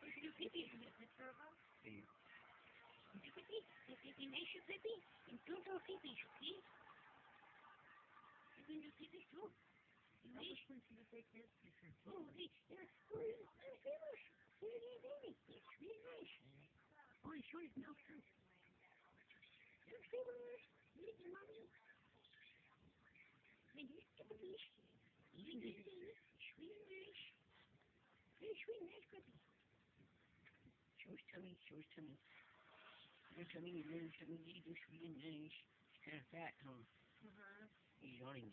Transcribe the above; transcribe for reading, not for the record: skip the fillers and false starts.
Your pee-pee, is it picture of us? Hey. Pee-pee, meisje pee-pee. En doe zo pee-pee, oké? Ik ben de pee-pee toe. Meisje. Oh, hey, ja. Oh, famous. Really, really. It's really nice. Oh, sorry, no, true. You're famous. Little mommy. And you're pee-pee. Even the thing, sweet nice. Very sweet nice puppy. Show his tummy, show his tummy. Your tummy, your tummy, he's really nice. He's kind of fat, huh? He's yawning.